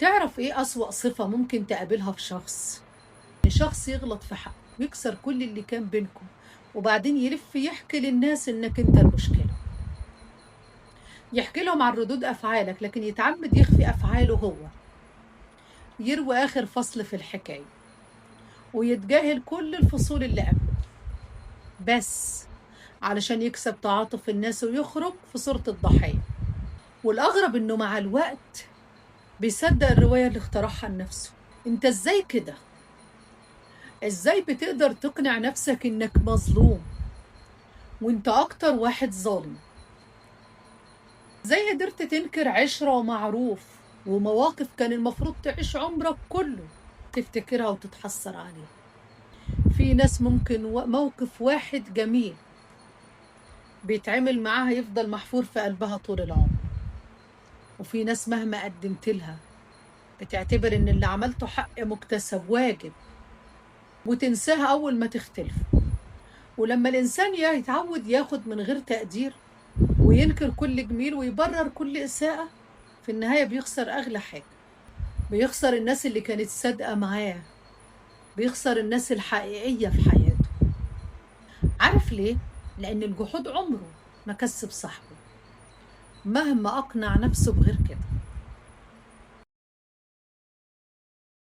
تعرف ايه أسوأ صفة ممكن تقابلها في شخص؟ إن شخص يغلط في حقك ويكسر كل اللي كان بينكم، وبعدين يلف يحكي للناس انك انت المشكلة. يحكي لهم عن ردود افعالك لكن يتعمد يخفي افعاله هو. يروي اخر فصل في الحكاية ويتجاهل كل الفصول اللي قبله، بس علشان يكسب تعاطف الناس ويخرج في صورة الضحية. والأغرب إنه مع الوقت بيصدق الرواية اللي اخترعها لنفسه. انت ازاي كده؟ ازاي بتقدر تقنع نفسك انك مظلوم وانت اكتر واحد ظالم؟ ازاي قدرت تنكر عشرة ومعروف ومواقف كان المفروض تعيش عمرك كله تفتكرها وتتحسر عليها؟ في ناس ممكن موقف واحد جميل بيتعمل معاها يفضل محفور في قلبها طول العمر، وفي ناس مهما قدمت لها بتعتبر ان اللي عملته حق مكتسب واجب وتنساها اول ما تختلف. ولما الإنسان يتعود ياخد من غير تقدير وينكر كل جميل ويبرر كل إساءة، في النهاية بيخسر أغلى حاجة. بيخسر الناس اللي كانت صادقة معاه، بيخسر الناس الحقيقية في حياته. عارف ليه؟ لأن الجحود عمره ما كسب صاحبه مهما أقنع نفسه بغير كده.